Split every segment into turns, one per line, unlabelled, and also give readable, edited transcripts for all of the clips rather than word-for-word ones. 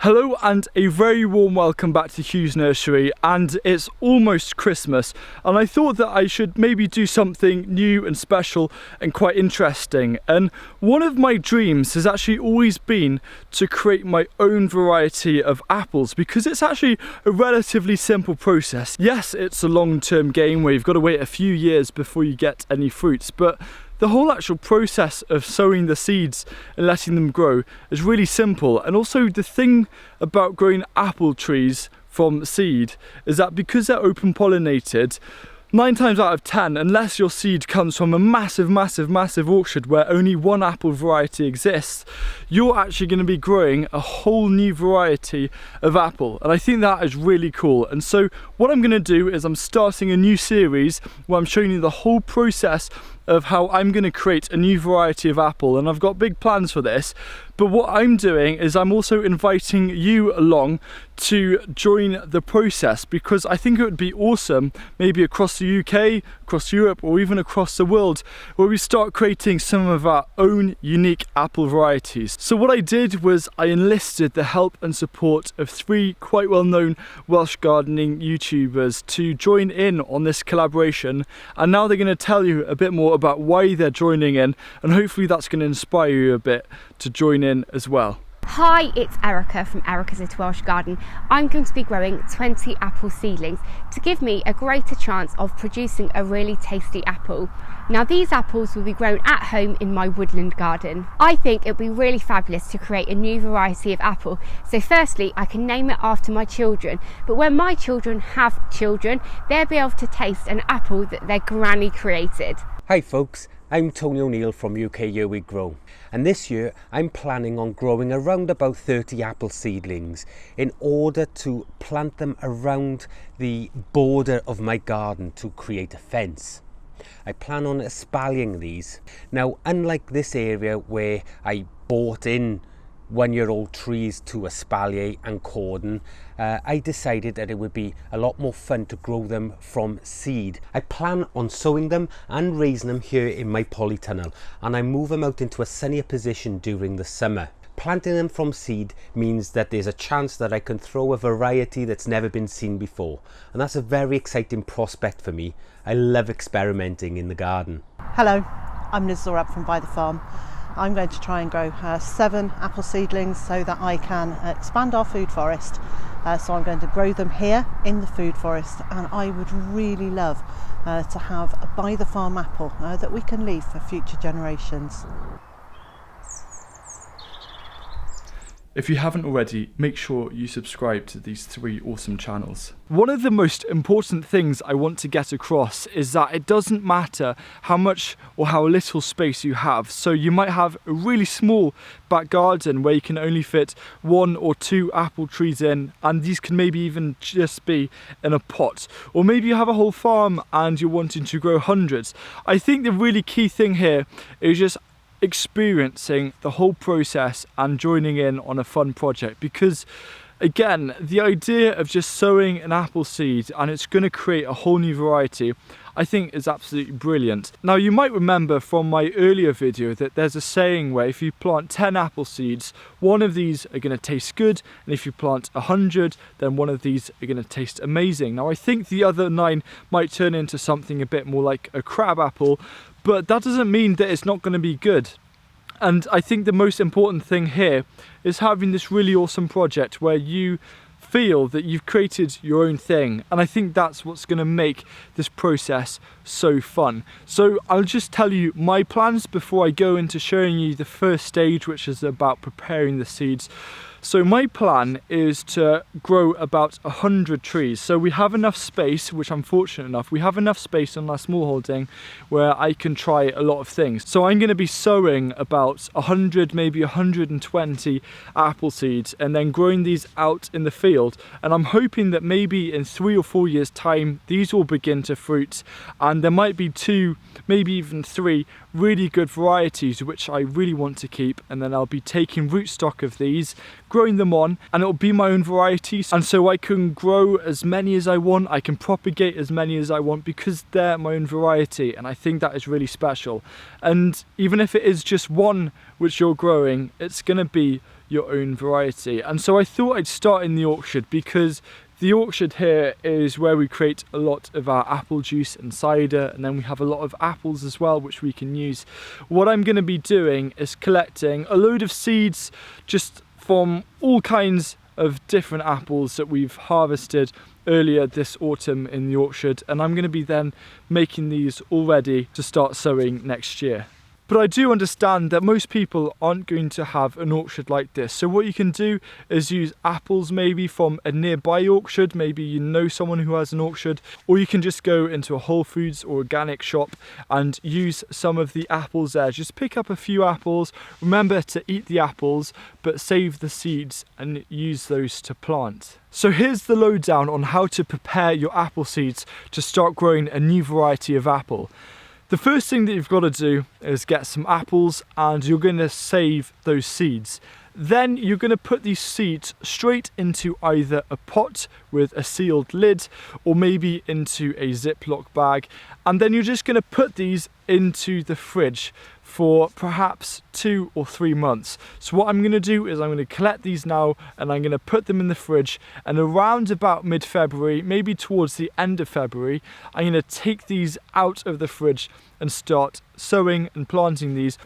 Hello and a very warm welcome back to Huw's Nursery, and it's almost Christmas and I thought that I should maybe do something new and special and quite interesting. And one of my dreams has actually always been to create my own variety of apples, because it's actually a relatively simple process. Yes, it's a long-term game where you've got to wait a few years before you get any fruits, but the whole actual process of sowing the seeds and letting them grow is really simple. And also the thing about growing apple trees from seed is that because they're open pollinated, 9 times out of 10, unless your seed comes from a massive orchard where only one apple variety exists, you're actually going to be growing a whole new variety of apple. And I think that is really cool. And so what I'm going to do is I'm starting a new series where I'm showing you the whole process of how I'm going to create a new variety of apple, and I've got big plans for this. But what I'm doing is I'm also inviting you along to join the process, because I think it would be awesome, maybe across the UK, across Europe, or even across the world, where we start creating some of our own unique apple varieties. So what I did was I enlisted the help and support of 3 quite well-known Welsh gardening YouTubers to join in on this collaboration, and now they're going to tell you a bit more about why they're joining in, and hopefully that's going to inspire you a bit to join in as well.
Hi, it's Erica from Erica's Little Welsh Garden. I'm going to be growing 20 apple seedlings to give me a greater chance of producing a really tasty apple. Now these apples will be grown at home in my woodland garden. I think it would be really fabulous to create a new variety of apple. So firstly, I can name it after my children, but when my children have children, they'll be able to taste an apple that their granny created.
Hi folks, I'm Tony O'Neill from UK Year We Grow, and this year I'm planning on growing around about 30 apple seedlings in order to plant them around the border of my garden to create a fence. I plan on espaliering these. Now, unlike this area where I bought in 1-year-old trees to espalier and cordon, I decided that it would be a lot more fun to grow them from seed. I plan on sowing them and raising them here in my polytunnel, and I move them out into a sunnier position during the summer. Planting them from seed means that there's a chance that I can throw a variety that's never been seen before, and that's a very exciting prospect for me. I love experimenting in the garden.
Hello, I'm Liz Zorab from By the Farm. I'm going to try and grow 7 apple seedlings so that I can expand our food forest. So I'm going to grow them here in the food forest, and I would really love to have a By the Farm apple that we can leave for future generations.
If you haven't already, make sure you subscribe to these 3 awesome channels. One of the most important things I want to get across is that it doesn't matter how much or how little space you have. So you might have a really small back garden where you can only fit 1 or 2 apple trees in, and these can maybe even just be in a pot. Or maybe you have a whole farm and you're wanting to grow hundreds. I think the really key thing here is just experiencing the whole process and joining in on a fun project, because again, the idea of just sowing an apple seed and it's going to create a whole new variety, I think is absolutely brilliant. Now you might remember from my earlier video that there's a saying where if you plant 10 apple seeds, 1 of these are going to taste good, and if you plant 100, then 1 of these are going to taste amazing. Now I think the other 9 might turn into something a bit more like a crab apple, but that doesn't mean that it's not going to be good. And I think the most important thing here is having this really awesome project where you feel that you've created your own thing, and I think that's what's going to make this process so fun. So I'll just tell you my plans before I go into showing you the first stage, which is about preparing the seeds. So my plan is to grow about 100 trees. So we have enough space, which I'm fortunate enough, we have enough space on our small holding where I can try a lot of things. So I'm going to be sowing about 100, maybe 120 apple seeds, and then growing these out in the field. And I'm hoping that maybe in 3 or 4 years time, these will begin to fruit, and there might be 2, maybe even 3 really good varieties which I really want to keep, and then I'll be taking rootstock of these, growing them on, and it'll be my own varieties, and so I can grow as many as I want, I can propagate as many as I want, because they're my own variety, and I think that is really special. And even if it is just 1 which you're growing, it's going to be your own variety. And so I thought I'd start in the orchard, because the orchard here is where we create a lot of our apple juice and cider, and then we have a lot of apples as well which we can use. What I'm going to be doing is collecting a load of seeds just from all kinds of different apples that we've harvested earlier this autumn in the orchard, and I'm going to be then making these all ready to start sowing next year. But I do understand that most people aren't going to have an orchard like this. So what you can do is use apples maybe from a nearby orchard. Maybe you know someone who has an orchard, or you can just go into a Whole Foods or organic shop and use some of the apples there. Just pick up a few apples. Remember to eat the apples, but save the seeds and use those to plant. So here's the lowdown on how to prepare your apple seeds to start growing a new variety of apple. The first thing that you've got to do is get some apples, and you're going to save those seeds. Then you're going to put these seeds straight into either a pot with a sealed lid, or maybe into a Ziploc bag, and then you're just going to put these into the fridge for perhaps 2 or 3 months. So what I'm going to do is I'm going to collect these now, and I'm going to put them in the fridge, and around about mid-February, maybe towards the end of February, I'm going to take these out of the fridge and start sowing and planting these.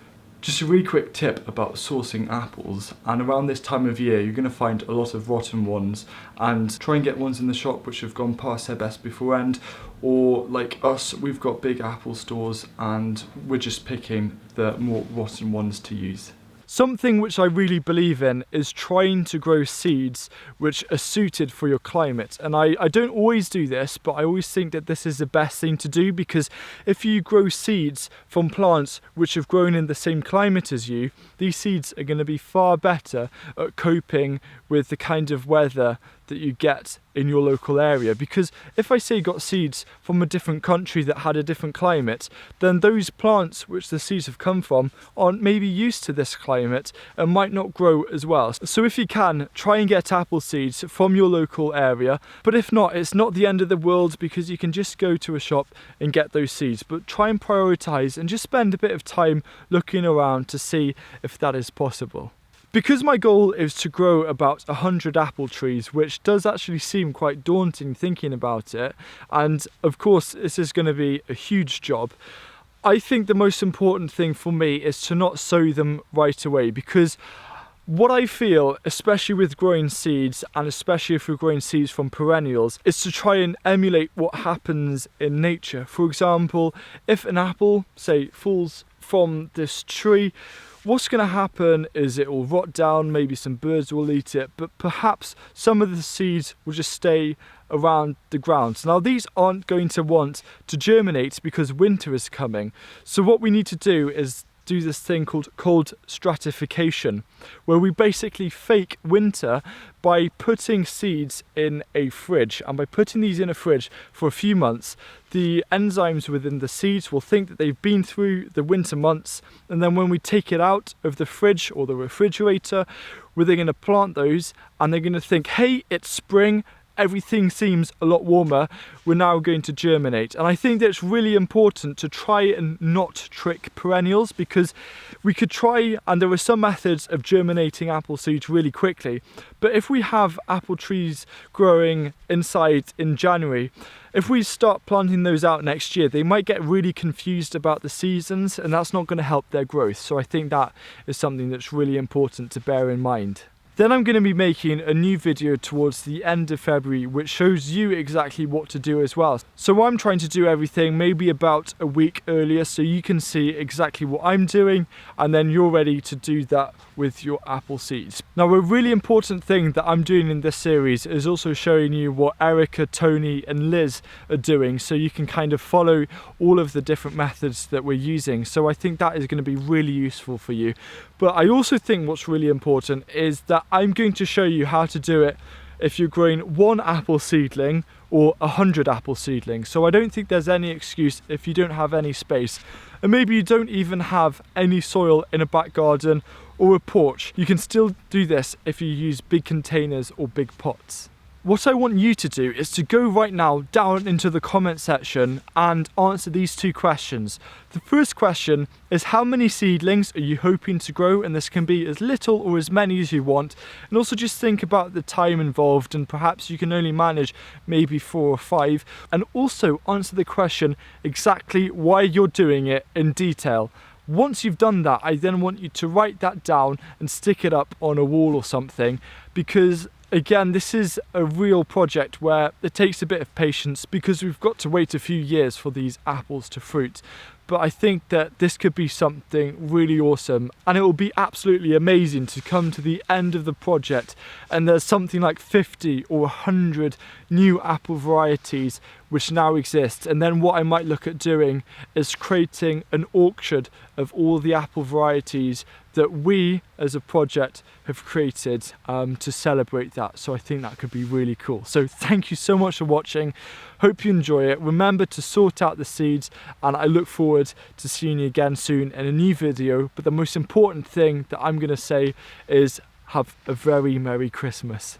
Just a really quick tip about sourcing apples, and around this time of year you're going to find a lot of rotten ones, and try and get ones in the shop which have gone past their best before end, or like us, we've got big apple stores and we're just picking the more rotten ones to use. Something which I really believe in is trying to grow seeds which are suited for your climate. And I don't always do this, but I always think that this is the best thing to do, because if you grow seeds from plants which have grown in the same climate as you, these seeds are going to be far better at coping with the kind of weather that you get in your local area. Because if I say you got seeds from a different country that had a different climate, then those plants which the seeds have come from aren't maybe used to this climate and might not grow as well. So if you can, try and get apple seeds from your local area. But if not, it's not the end of the world, because you can just go to a shop and get those seeds. But try and prioritize and just spend a bit of time looking around to see if that is possible. Because my goal is to grow about 100 apple trees, which does actually seem quite daunting thinking about it, and of course this is going to be a huge job, I think the most important thing for me is to not sow them right away, because what I feel, especially with growing seeds, and especially if you're growing seeds from perennials, is to try and emulate what happens in nature. For example, if an apple, say, falls from this tree, what's going to happen is it will rot down, maybe some birds will eat it, but perhaps some of the seeds will just stay around the ground. Now these aren't going to want to germinate because winter is coming. So what we need to do is do this thing called cold stratification, where we basically fake winter by putting seeds in a fridge. And by putting these in a fridge for a few months, the enzymes within the seeds will think that they've been through the winter months, and then when we take it out of the fridge or the refrigerator, we're going to plant those, and they're going to think, hey, it's spring, everything seems a lot warmer, we're now going to germinate. And I think that it's really important to try and not trick perennials, because we could try, and there are some methods of germinating apple seeds really quickly, but if we have apple trees growing inside in January, if we start planting those out next year, they might get really confused about the seasons, and that's not going to help their growth. So I think that is something that's really important to bear in mind. Then I'm going to be making a new video towards the end of February which shows you exactly what to do as well. So I'm trying to do everything maybe about a week earlier, so you can see exactly what I'm doing, and then you're ready to do that with your apple seeds. Now, a really important thing that I'm doing in this series is also showing you what Erica, Tony and Liz are doing, so you can kind of follow all of the different methods that we're using. So I think that is going to be really useful for you. But I also think what's really important is that I'm going to show you how to do it if you're growing 1 apple seedling or 100 apple seedlings. So I don't think there's any excuse if you don't have any space, and maybe you don't even have any soil in a back garden or a porch. You can still do this if you use big containers or big pots. what I want you to do is to go right now down into the comment section and answer these 2 questions. The first question is, how many seedlings are you hoping to grow? And this can be as little or as many as you want. And also just think about the time involved, and perhaps you can only manage maybe 4 or 5. And also answer the question exactly why you're doing it in detail. Once you've done that, I then want you to write that down and stick it up on a wall or something, because again, this is a real project where it takes a bit of patience, because we've got to wait a few years for these apples to fruit. But I think that this could be something really awesome, and it will be absolutely amazing to come to the end of the project and there's something like 50 or 100 new apple varieties which now exist. And then what I might look at doing is creating an auction of all the apple varieties that we as a project have created to celebrate that. So I think that could be really cool. So thank you so much for watching. Hope you enjoy it. Remember to sort out the seeds, and I look forward to seeing you again soon in a new video. But the most important thing that I'm going to say is have a very Merry Christmas.